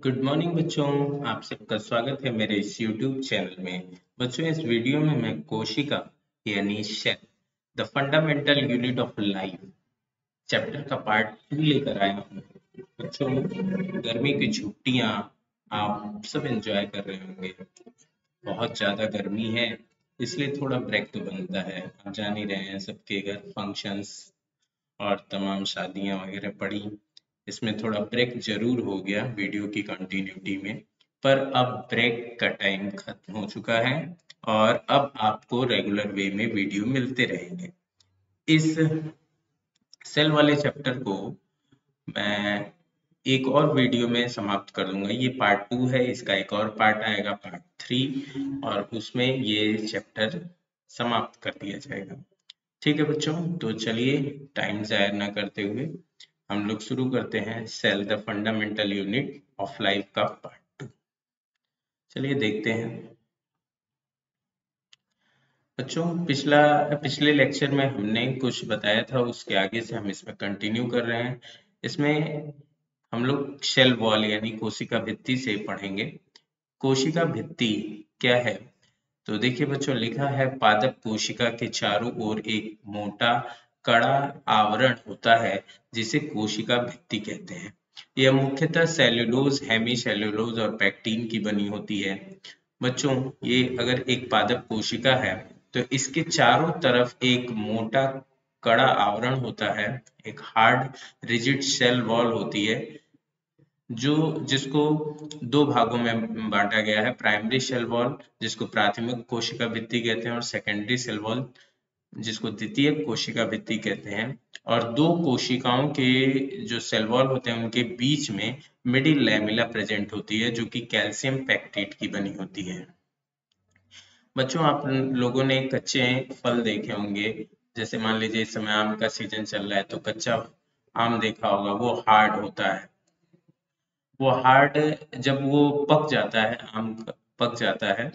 Good morning बच्चों। आप सबका स्वागत है मेरे इस YouTube चैनल में। बच्चों, इस वीडियो में मैं कोशिका यानी cell the fundamental unit of life chapter का पार्ट 2 लेकर आया हूँ। बच्चों, गर्मी की छुट्टियाँ आप सब एंजॉय कर रहे होंगे। बहुत ज़्यादा गर्मी है, इसलिए थोड़ा ब्रेक तो बनता है। आप जान ही रहे हैं, सबके घर फंक्शंस और तमाम शादियां वगैरह पड़ी। इसमें थोड़ा ब्रेक जरूर हो गया वीडियो की कंटिन्यूटी में, पर अब ब्रेक का टाइम खत्म हो चुका है और अब आपको रेगुलर वे में वीडियो मिलते रहेंगे। इस सेल वाले चैप्टर को मैं एक और वीडियो में समाप्त कर दूंगा। ये पार्ट 2 है, इसका एक और पार्ट आएगा पार्ट 3 और उसमें ये चैप्टर समाप्त कर दिया जाएगा। ठीक है बच्चों, तो चलिए टाइम ज़ाया ना करते हुए हम लोग शुरू करते हैं cell the fundamental unit of life का पार्ट 2। चलिए देखते हैं बच्चों। पिछले लेक्चर में हमने कुछ बताया था, उसके आगे से हम इसमें कंटिन्यू कर रहे हैं। इसमें हम लोग सेल वॉल यानी कोशिका भित्ति से पढ़ेंगे। कोशिका भित्ति क्या है? तो देखिए बच्चों, लिखा है पादप कोशिका के चारों ओर एक मोटा कड़ा आवरण होता है जिसे कोशिका भित्ति कहते हैं। यह मुख्यतः सेल्यूलोज, हेमी सेल्यूलोज और पैक्टीन की बनी होती है। बच्चों, ये अगर एक पादप कोशिका है तो इसके चारों तरफ एक मोटा कड़ा आवरण होता है, एक हार्ड रिजिड सेल वॉल होती है जो जिसको दो भागों में बांटा गया है। प्राइमरी सेल वॉल जिसको प्राथमिक कोशिका भित्ति कहते हैं और सेकेंडरी सेल वॉल जिसको द्वितीयक कोशिका भित्ति कहते हैं। और दो कोशिकाओं के जो सेल वॉल होते हैं उनके बीच में मिडिल लैमेला प्रेजेंट होती है जो कि कैल्शियम पैक्टेट की बनी होती है। बच्चों, आप लोगों ने कच्चे फल देखे होंगे, जैसे मान लीजिए इस समय आम का सीजन चल रहा है तो कच्चा आम देखा होगा, वो हार्ड होता है। वो हार्ड जब वो पक जाता है, आम पक जाता है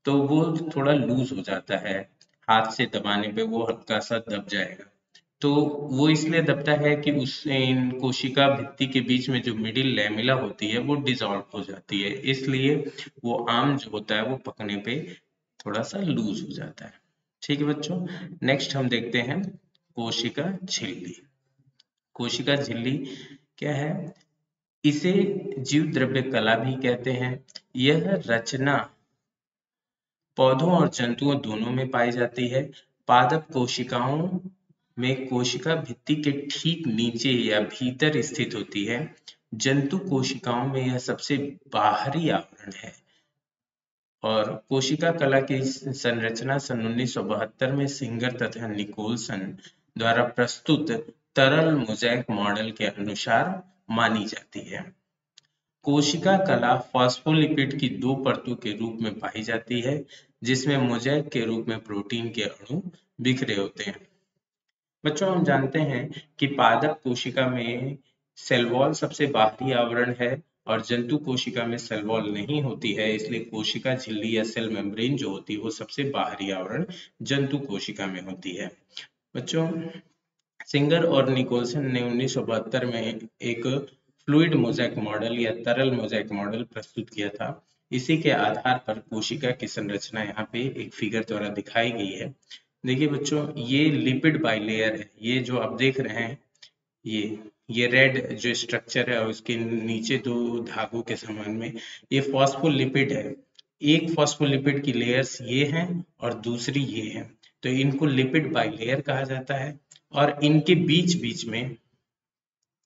तो वो थोड़ा लूज हो जाता है। हाथ से दबाने पे वो हल्का सा दब जाएगा। तो वो इसलिए दबता है कि उससे इन कोशिका भित्ति के बीच में जो मिडिल लैमेला होती है वो डिसॉल्व हो जाती है, इसलिए वो आम जो होता है वो पकने पे थोड़ा सा लूज हो जाता है। ठीक है बच्चों, नेक्स्ट हम देखते हैं कोशिका झिल्ली। कोशिका झिल्ली क्या है? इसे जीव द्रव्य कला भी कहते हैं। यह रचना पौधों और जंतुओं दोनों में पाई जाती है। पादप कोशिकाओं में कोशिका भित्ति के ठीक नीचे या भीतर स्थित होती है। जंतु कोशिकाओं में यह सबसे बाहरी आवरण है। और कोशिका कला की संरचना सन 1972 में सिंगर तथा निकोलसन द्वारा प्रस्तुत तरल मोज़ेक मॉडल के अनुसार मानी जाती है। कोशिका कला फॉस्फोलिपिड की दो परतों के रूप में पाई जाती है जिसमें मोज़ेक के रूप में प्रोटीन के अणु बिखरे होते हैं। बच्चों, हम जानते हैं कि पादप कोशिका में सेल वॉल सबसे बाहरी आवरण है और जंतु कोशिका में सेल वॉल नहीं होती है, इसलिए कोशिका झिल्ली या सेल मेम्ब्रेन जो होती है वो सबसे बाहरी आवरण जंतु कोशिका में होती है। बच्चों, सिंगर और निकोलसन ने 1972 में एक फ्लूइड मोज़ेक मॉडल या तरल मोज़ेक मॉडल प्रस्तुत किया था। इसी के आधार पर कोशिका की संरचना यहाँ पे एक फिगर द्वारा दिखाई गई है। देखिए बच्चों, ये लिपिड बाइलेयर है। ये जो आप देख रहे हैं, ये रेड जो स्ट्रक्चर है और उसके नीचे दो धागों के समान में ये फॉस्फोलिपिड है। एक फॉस्फोलिपिड की लेयर्स ये हैं और दूसरी ये है, तो इनको लिपिड बाइलेयर कहा जाता है। और इनके बीच बीच में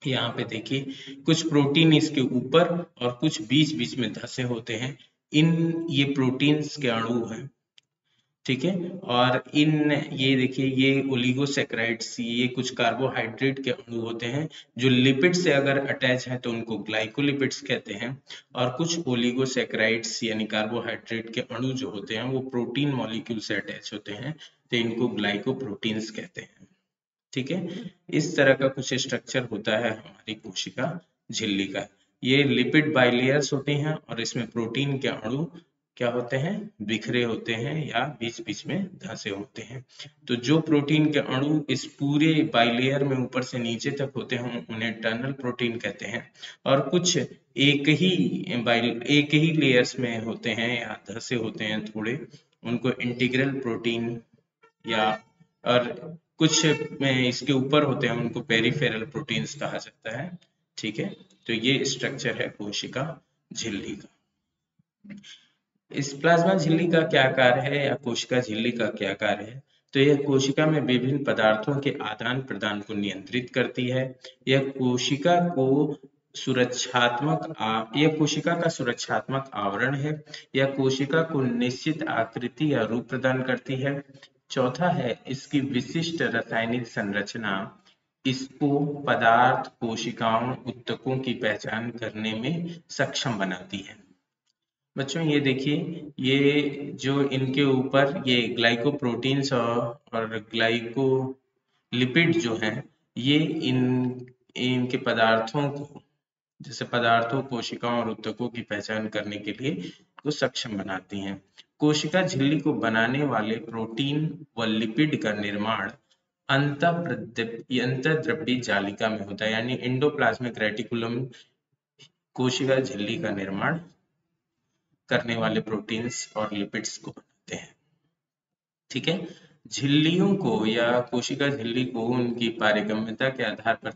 यहाँ पे देखिए कुछ प्रोटीन इसके ऊपर और कुछ बीच बीच में धसे होते हैं। ये प्रोटीन्स के अणु हैं, ठीक है। और ये देखिए, ये ओलिगोसैकेराइड्स, ये कुछ कार्बोहाइड्रेट के अणु होते हैं जो लिपिड से अगर अटैच है तो उनको ग्लाइकोलिपिड्स कहते हैं। और कुछ ओलिगोसैकेराइड्स यानी कार्बोहाइड्रेट के अणु जो होते हैं वो प्रोटीन मॉलिक्यूल से अटैच होते हैं, तो इनको ग्लाइकोप्रोटीन्स कहते हैं। ठीक है, इस तरह का कुछ स्ट्रक्चर होता है हमारी कोशिका झिल्ली का। ये लिपिड बाइलेयर्स होती हैं और इसमें प्रोटीन के अणु क्या होते हैं, बिखरे होते हैं या बीच बीच में धंसे होते हैं। तो जो प्रोटीन के अणु इस पूरे बाइलेयर में ऊपर से नीचे तक होते हैं उन्हें टर्नल प्रोटीन कहते हैं, और कुछ एक ही लेयर्स में होते हैं या धंसे होते हैं थोड़े, उनको इंटीग्रल प्रोटीन या, और कुछ में इसके ऊपर होते हैं उनको पेरिफेरल प्रोटीन्स कहा जाता है। ठीक है, तो ये स्ट्रक्चर है कोशिका झिल्ली का। इस प्लाज्मा झिल्ली का क्या कार्य है या कोशिका झिल्ली का क्या कार्य है? तो यह कोशिका में विभिन्न पदार्थों के आदान प्रदान को नियंत्रित करती है। यह कोशिका का सुरक्षात्मक आवरण है। यह कोशिका को निश्चित आकृति या रूप प्रदान करती है। चौथा है इसकी विशिष्ट रासायनिक संरचना इसको पदार्थ, कोशिकाओं, ऊतकों की पहचान करने में सक्षम बनाती है। बच्चों ये देखिए, ये जो इनके ऊपर ये ग्लाइकोप्रोटीन्स और ग्लाइकोलिपिड जो हैं, ये इनके पदार्थों को, जैसे पदार्थों, कोशिकाओं और ऊतकों की पहचान करने के लिए को सक्षम बनाती हैं। कोशिका झिल्ली को बनाने वाले प्रोटीन व लिपिड का निर्माण अंतःद्रव्यी जालिका में होता है, यानी एंडोप्लाज्मिक रेटिकुलम कोशिका झिल्ली का निर्माण करने वाले प्रोटीन्स और लिपिड्स को बनाते हैं। ठीक है, झिल्लियों को या कोशिका झिल्ली को उनकी पारगम्यता के आधार पर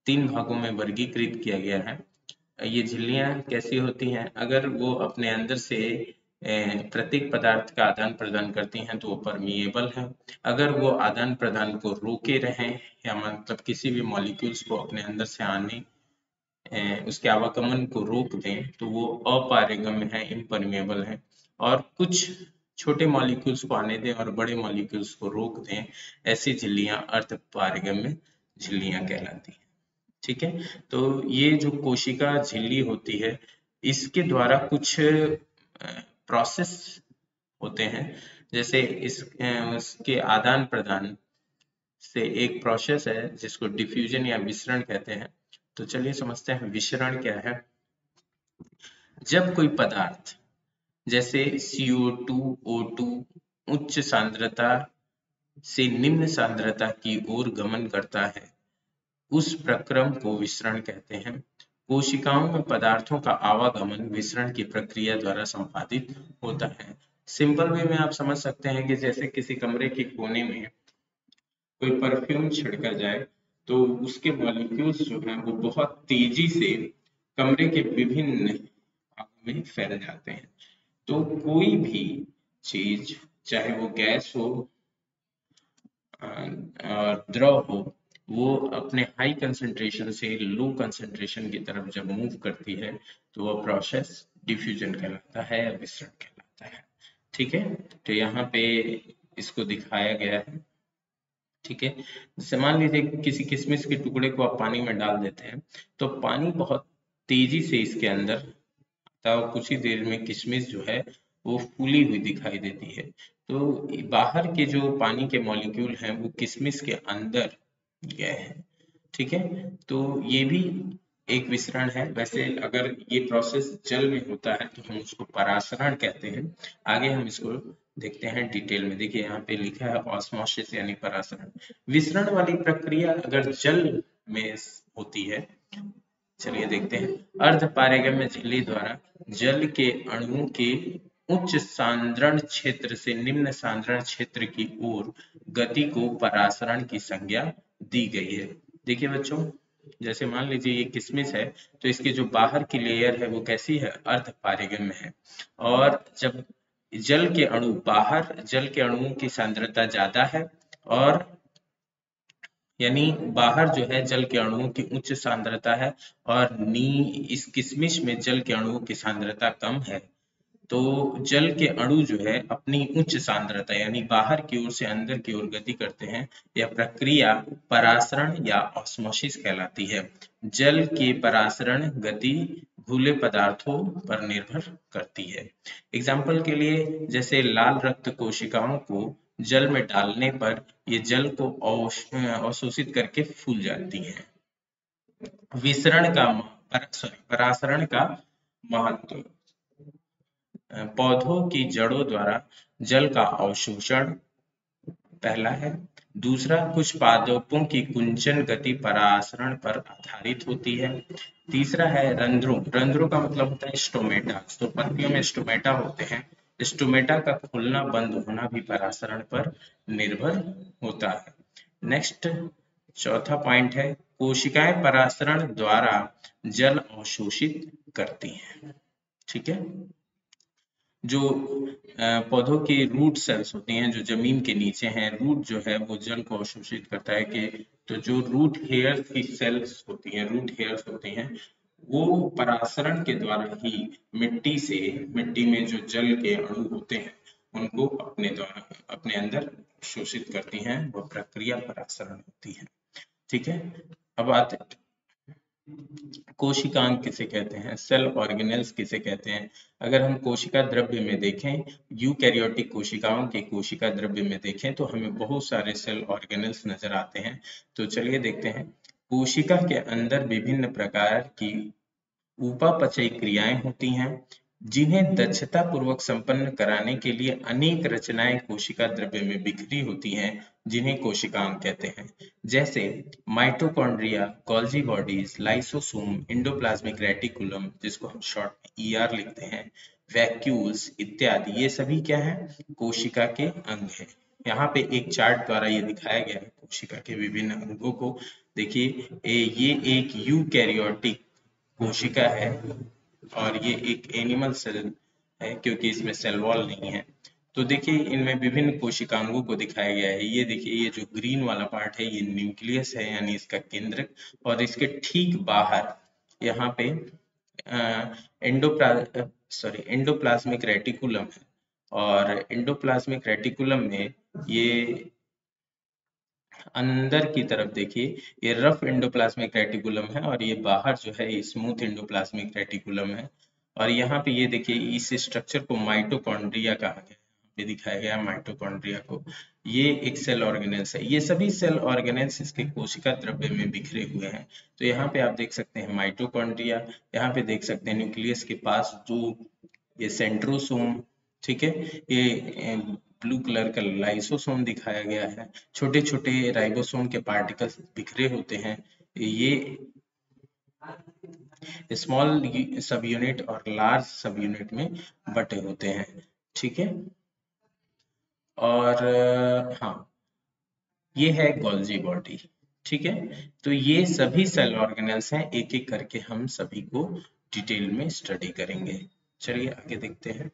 तीन भागों में वर्गीकृत किया गया है। ये झिल्लियां कैसी होती हैं? अगर वो अपने अंदर से प्रत्येक पदार्थ का आदान प्रदान करती हैं तो वो परमिएबल है। अगर वो आदान प्रदान को रोके रहें या मतलब किसी भी मॉलिक्यूल्स को अपने अंदर से आने, उसके आवागमन को रोक दें, तो वो अपारगम्य है, इम्परमिएबल है। और कुछ छोटे मॉलिक्यूल्स को आने दें और बड़े मॉलिक्यूल्स को रोक दें, ऐसी झिल्लियां अर्धपारगम्य झिल्लियां कहलाती हैं। ठीक है, तो ये जो कोशिका झिल्ली होती है, इसके द्वारा कुछ प्रोसेस होते हैं, जैसे इसके आदान प्रदान से एक प्रोसेस है जिसको डिफ्यूजन या विसरण कहते हैं। तो चलिए समझते हैं विसरण क्या है। जब कोई पदार्थ जैसे CO2, O2 उच्च सांद्रता से निम्न सांद्रता की ओर गमन करता है, उस प्रक्रम को विसरण कहते हैं। कोशिकाओं में पदार्थों का आवागमन विसरण की प्रक्रिया द्वारा संपादित होता है। सिंपल वे में आप समझ सकते हैं कि जैसे किसी कमरे के कोने में कोई परफ्यूम छिड़का जाए तो उसके मॉलिक्यूल्स जो हैं वो बहुत तेजी से कमरे के विभिन्न भागों में फैल जाते हैं। तो कोई भी चीज, चाहे वो गैस हो और द्रव हो, वो अपने हाई कंसंट्रेशन से लो कंसंट्रेशन की तरफ जब मूव करती है तो वह प्रोसेस डिफ्यूजन कहलाता है या विसरण कहलाता है। ठीक है, तो यहाँ पे इसको दिखाया गया है। ठीक है, जैसे मान लीजिए किसी किशमिश के टुकड़े को आप पानी में डाल देते हैं तो पानी बहुत तेजी से इसके अंदर आता है और कुछ ही देर में किशमिश जो है वो फूली हुई दिखाई देती है। तो बाहर के जो पानी के मॉलिक्यूल हैं वो किशमिश के अंदर गए हैं। ठीक है, तो ये भी एक विसरण है। वैसे अगर ये प्रोसेस जल में होता है तो हम उसको परासरण कहते हैं। आगे हम इसको देखते हैं डिटेल में। देखिए यहाँ पे लिखा है ऑस्मोसिस यानी परासरण। विसरण वाली प्रक्रिया अगर जल में होती है, चलिए देखते हैं। अर्धपारगम्य झिल्ली द्वारा जल के अणुओं के उच्च सांद्रण क्षेत्र से निम्न सांद्रण क्षेत्र की ओर गति को परासरण की संज्ञा दी गई है। देखिए बच्चों, जैसे मान लीजिए ये किशमिश है तो इसकी जो बाहर की लेयर है वो कैसी है? अर्धपारगम्य है। और जब जल के अणुओं की सांद्रता ज्यादा है, और यानी बाहर जो है जल के अणुओं की उच्च सांद्रता है और इस किशमिश में जल के अणुओं की सांद्रता कम है, तो जल के अणु जो है अपनी उच्च सांद्रता यानी बाहर की ओर से अंदर की ओर गति करते हैं। यह प्रक्रिया परासरण या ऑस्मोसिस कहलाती है। जल के परासरण गति घुले पदार्थों पर निर्भर करती है। एग्जाम्पल के लिए, जैसे लाल रक्त कोशिकाओं को जल में डालने पर ये जल को अवशोषित करके फूल जाती हैं। परासरण का महत्व। पौधों की जड़ों द्वारा जल का अवशोषण पहला है। दूसरा, कुछ पादपों की कुंचन गति परासरण पर आधारित होती है। तीसरा है रंध्रों। रंध्रों का मतलब होता है स्टोमेटा। तो पत्तियों में स्टोमेटा होते हैं। स्टोमेटा का खुलना बंद होना भी परासरण पर निर्भर होता है। नेक्स्ट, चौथा पॉइंट है कोशिकाएं परासरण द्वारा जल अवशोषित करती हैं। ठीक है। जो पौधों की रूट सेल्स होती हैं, जो जमीन के नीचे हैं, रूट जो है वो जल को अवशोषित करता है कि तो जो रूट हेयर्स की सेल्स होती हैं, रूट हेयर्स होती हैं, वो परासरण के द्वारा ही मिट्टी में जो जल के अणु होते हैं उनको अपने अंदर शोषित करती हैं। वो प्रक्रिया परासरण होती है। ठीक है। अब आते कोशिकांग किसे कहते हैं, सेल ऑर्गेनेल्स किसे कहते हैं। अगर हम कोशिका द्रव्य में देखें, यूकैरियोटिक कोशिकाओं के कोशिका द्रव्य में देखें तो हमें बहुत सारे सेल ऑर्गेनेल्स नजर आते हैं। तो चलिए देखते हैं। कोशिका के अंदर विभिन्न प्रकार की उपापचयी क्रियाएं होती हैं, जिन्हें दक्षता पूर्वक संपन्न कराने के लिए अनेक रचनाएं कोशिका द्रव्य में बिखरी होती हैं, जिन्हें कोशिकांग कहते हैं। जैसे mitochondria, Golgi bodies, lysosome, endoplasmic reticulum, जिसको हम शॉर्ट में ईआर लिखते हैं, वैक्यूल्स इत्यादि, ये सभी क्या है, कोशिका के अंग है। यहाँ पे एक चार्ट द्वारा ये दिखाया गया है कोशिका के विभिन्न अंगों को। देखिए ये एक यूकैरियोटिक कोशिका है और ये एक एनिमल सेल है, क्योंकि इसमें सेल वॉल नहीं है। तो देखिए इनमें विभिन्न कोशिकांगों को दिखाया गया है। ये देखिए, ये जो ग्रीन वाला पार्ट है ये न्यूक्लियस है, यानी इसका केंद्रक, और इसके ठीक बाहर यहाँ पे एंडोप्लाज्मिक रेटिकुलम है। और एंडोप्लाज्मिक रेटिकुलम में ये अंदर की तरफ देखिए, ये रफ एंडोप्लाज्मिक रेटिकुलम है और ये बाहर जो है ये स्मूथ एंडोप्लाज्मिक रेटिकुलम है। और यहाँ पे ये देखिए, इस स्ट्रक्चर को माइटोकॉन्ड्रिया कहा गया है, ये दिखाया गया है माइटोकॉन्ड्रिया को। ये एक सेल ऑर्गेनेल्स है। ये सभी सेल ऑर्गेनेल्स इसके कोशिका द्रव्य में बिखरे हुए हैं। तो यहाँ पे आप देख सकते हैं माइटोकॉन्ड्रिया, यहाँ पे देख सकते हैं न्यूक्लियस के पास जो ये सेंट्रोसोम, ठीक है, ये ब्लू कलर का लाइसोसोम दिखाया गया है। छोटे छोटे राइबोसोम के पार्टिकल्स बिखरे होते हैं। ये स्मॉल सब यूनिट और लार्ज सब यूनिट में बटे होते हैं। ठीक है। और हाँ, ये है गोल्जी बॉडी। ठीक है। तो ये सभी सेल ऑर्गेनेल्स हैं, एक एक करके हम सभी को डिटेल में स्टडी करेंगे। चलिए आगे देखते हैं।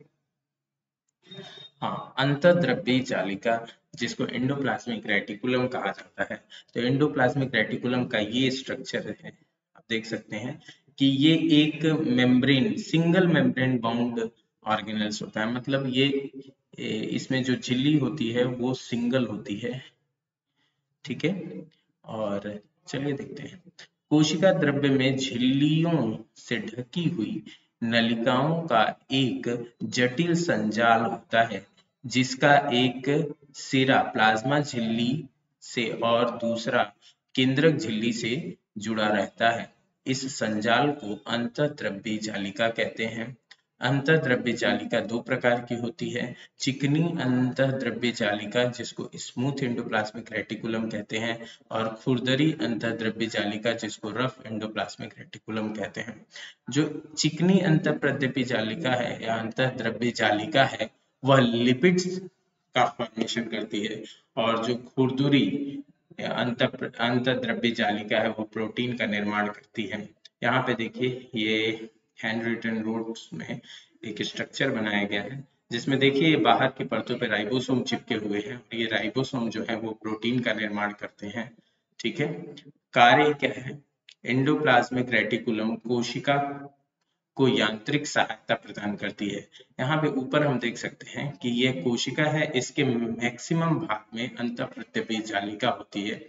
हाँ, अंतःद्रव्यी जालिका, जिसको एंडोप्लाज्मिक रेटिकुलम कहा जाता है। तो एंडोप्लाज्मिक रेटिकुलम का ये स्ट्रक्चर है, आप देख सकते हैं कि ये एक membrane, single membrane bound organelles होता है। मतलब ये इसमें जो झिल्ली होती है वो सिंगल होती है। ठीक है। और चलिए देखते हैं। कोशिका द्रव्य में झिल्लियों से ढकी हुई नलिकाओं का एक जटिल संजाल होता है, जिसका एक सिरा प्लाज्मा झिल्ली से और दूसरा केंद्रक झिल्ली से जुड़ा रहता है। इस संजाल को अंतःद्रव्यी जालिका कहते हैं। अंतःद्रव्य जालिका दो प्रकार की होती है। चिकनी अंतःद्रव्य जालिका, जिसको स्मूथ एंडोप्लाज्मिक रेटिकुलम कहते हैं, और खुरदरी अंतःद्रव्य जालिका, जिसको रफ एंडोप्लाज्मिक रेटिकुलम कहते हैं। जो चिकनी अंतःद्रव्य जालिका है या अंतःद्रव्य जालिका है, वह लिपिड्स का फॉर्मेशन करती है, और जो खुरदुरी अंतःद्रव्य जालिका है वो प्रोटीन का निर्माण करती है। यहाँ पे देखिए, ये हैंड रिटन नोट्स में एक स्ट्रक्चर बनाया गया है, जिसमें देखिए बाहर की परतों पे राइबोसोम चिपके हुए हैं। ये राइबोसोम जो है वो प्रोटीन का निर्माण करते हैं। ठीक है। कार्य क्या है? एंडोप्लाज्मिक रेटिकुलम कोशिका को यांत्रिक सहायता प्रदान करती है। यहाँ पे ऊपर हम देख सकते हैं कि यह कोशिका है, इसके मैक्सिमम भाग में अंतःप्रत्यपी जालिका होती है,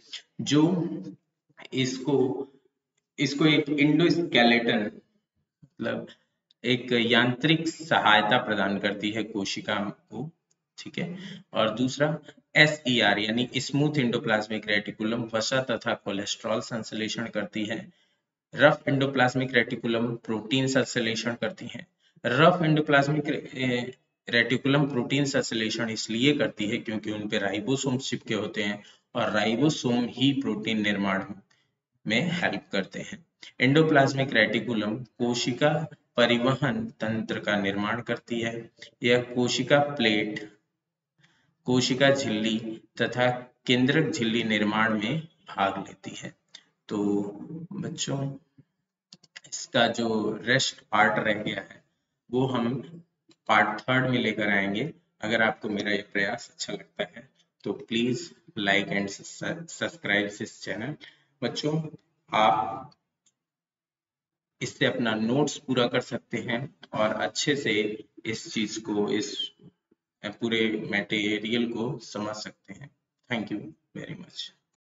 जो इसको इसको एक इंडोस्केलेटन, मतलब एक यांत्रिक सहायता प्रदान करती है कोशिका को। ठीक है। और दूसरा SER यानी स्मूथ एंडोप्लाज्मिक रेटिकुलम वसा तथा कोलेस्ट्रॉल संश्लेषण करती है। रफ एंडोप्लाज्मिक रेटिकुलम प्रोटीन संश्लेषण करती हैं। रफ एंडोप्लाज्मिक रेटिकुलम प्रोटीन संश्लेषण इसलिए करती है क्योंकि उन पे राइबोसोम चिपके होते हैं और राइबोसोम ही प्रोटीन निर्माण में हेल्प करते हैं। एंडोप्लाज्मिक रेटिकुलम कोशिका परिवहन तंत्र का निर्माण करती है। यह कोशिका प्लेट, कोशिका झिल्ली तथा केंद्रक झिल्ली निर्माण में भाग लेती है। तो बच्चों, इसका जो रेस्ट पार्ट रह गया है वो हम पार्ट 3 में लेकर आएंगे। अगर आपको मेरा ये प्रयास अच्छा लगता है तो please like and subscribe this channel. बच्चों, आप इससे अपना नोट्स पूरा कर सकते हैं और अच्छे से इस चीज को, इस पूरे मटेरियल को समझ सकते हैं। Thank you very much.